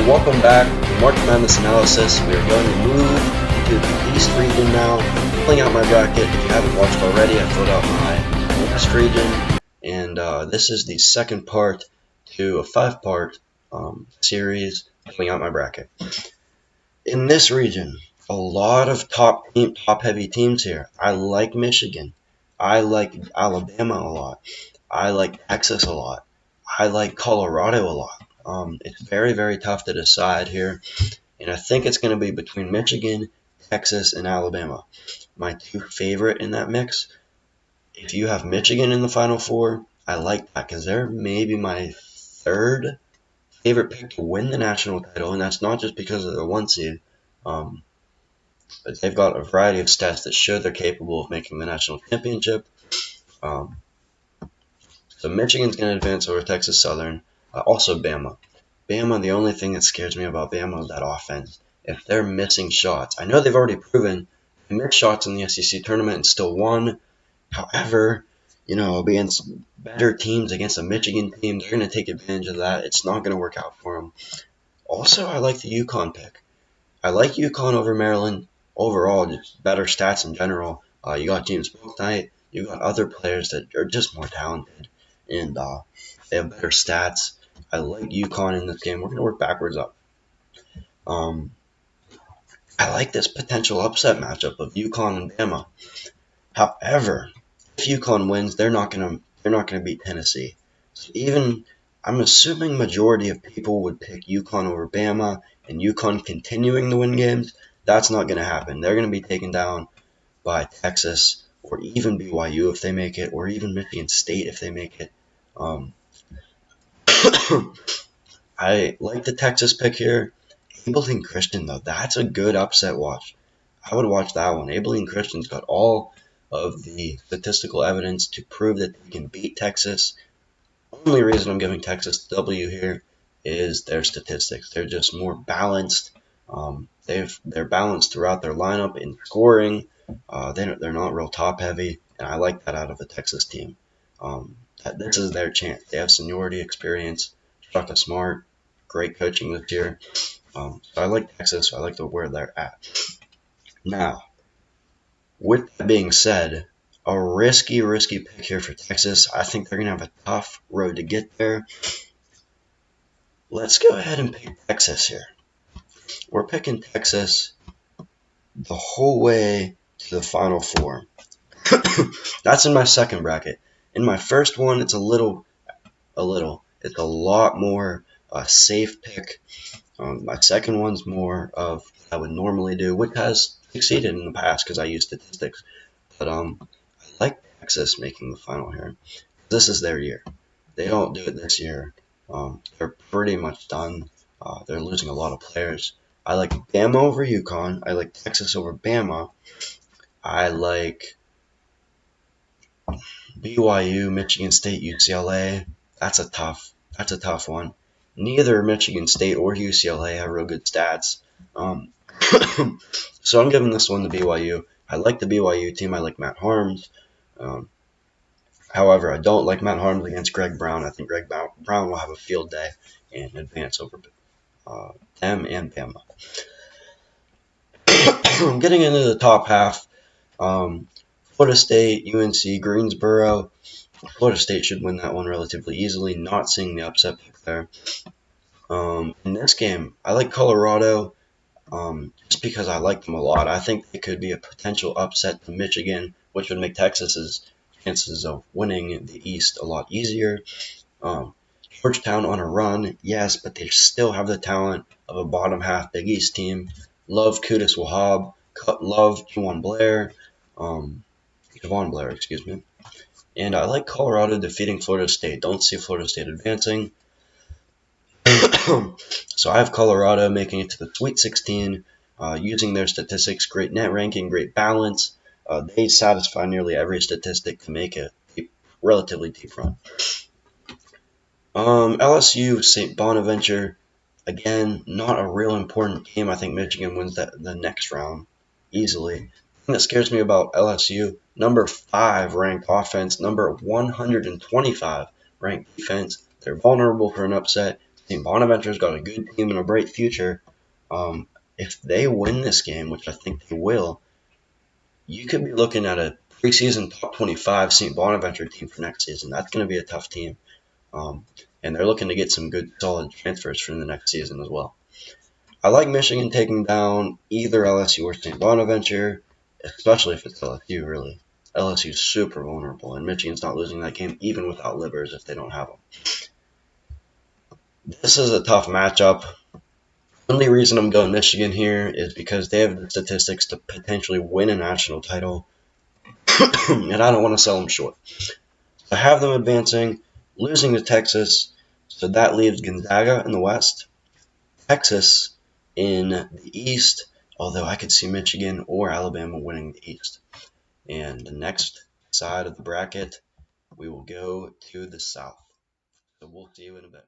welcome back to March Madness Analysis. We are going to move to the East region now, filling out my bracket. If you haven't watched already, I filled out my West region, and this is the second part to a 5-part series, filling out my bracket. In this region, a lot of top-heavy teams here. I like Michigan. I like Alabama a lot. I like Texas a lot. I like Colorado a lot. It's very, very tough to decide here, and I think it's going to be between Michigan, Texas, and Alabama. My two favorite in that mix. If you have Michigan in the Final Four, I like that because they're maybe my third favorite pick to win the national title, and that's not just because of the 1 seed. But they've got a variety of stats that show they're capable of making the national championship. So Michigan's going to advance over Texas Southern. Also Bama. Bama, the only thing that scares me about Bama is that offense. If they're missing shots, I know they've already proven they missed shots in the SEC tournament and still won. However, against better teams, against a Michigan team, they're going to take advantage of that. It's not going to work out for them. Also, I like the UConn pick. I like UConn over Maryland overall, just better stats in general. You got James Bouknight. You got other players that are just more talented, and they have better stats. I like UConn in this game. We're going to work backwards up. I like this potential upset matchup of UConn and Bama. However, if UConn wins, they're not going to beat Tennessee. So even I'm assuming majority of people would pick UConn over Bama, and UConn continuing to win games. That's not going to happen. They're going to be taken down by Texas or even BYU if they make it, or even Michigan State if they make it. I like the Texas pick here. Abilene Christian, though, that's a good upset watch. I would watch that one. Abilene Christian's got all of the statistical evidence to prove that they can beat Texas. Only reason I'm giving Texas the W here is their statistics. They're just more balanced. They're balanced throughout their lineup in scoring. They're not real top heavy, and I like that out of a Texas team. This is their chance. They have seniority experience. Shaka Smart, great coaching this year. So I like Texas. I like where they're at. Now, with that being said, a risky pick here for Texas. I think they're going to have a tough road to get there. Let's go ahead and pick Texas here. We're picking Texas the whole way to the Final Four. That's in my second bracket. In my first one, it's a lot more safe pick. My second one's more of what I would normally do, which has succeeded in the past because I use statistics. But I like Texas making the final here. This is their year. They don't do it this year. They're pretty much done. They're losing a lot of players. I like Bama over UConn. I like Texas over Bama. I like BYU, Michigan State, UCLA. That's a tough one. Neither Michigan State or UCLA have real good stats. So I'm giving this one to BYU. I like the BYU team. I like Matt Haarms. However, I don't like Matt Haarms against Greg Brown. I think Greg Brown will have a field day and advance over them and Bama. I'm getting into the top half. Florida State, UNC, Greensboro. Florida State should win that one relatively easily. Not seeing the upset pick there. In this game, I like Colorado just because I like them a lot. I think they could be a potential upset to Michigan, which would make Texas's chances of winning the East a lot easier. Georgetown on a run, yes, but they still have the talent of a bottom half Big East team. Love Qudus Wahab, love Javon Blair, and I like Colorado defeating Florida State. Don't see Florida State advancing. So I have Colorado making it to the Sweet 16, using their statistics, great net ranking, great balance. They satisfy nearly every statistic to make a relatively deep run. LSU, St. Bonaventure, again, not a real important game. I think Michigan wins the next round easily. The thing that scares me about LSU, number 5 ranked offense, number 125 ranked defense. They're vulnerable for an upset. St. Bonaventure's got a good team and a bright future. If they win this game, which I think they will, you could be looking at a preseason top 25 St. Bonaventure team for next season. That's going to be a tough team. And they're looking to get some good, solid transfers for the next season as well. I like Michigan taking down either LSU or St. Bonaventure, especially if it's LSU, really. LSU is super vulnerable, and Michigan's not losing that game even without Livers if they don't have them. This is a tough matchup. The only reason I'm going Michigan here is because they have the statistics to potentially win a national title, and I don't want to sell them short. I have them advancing, losing to Texas, so that leaves Gonzaga in the West, Texas in the East, although I could see Michigan or Alabama winning the East. And the next side of the bracket, we will go to the South. So we'll see you in a bit.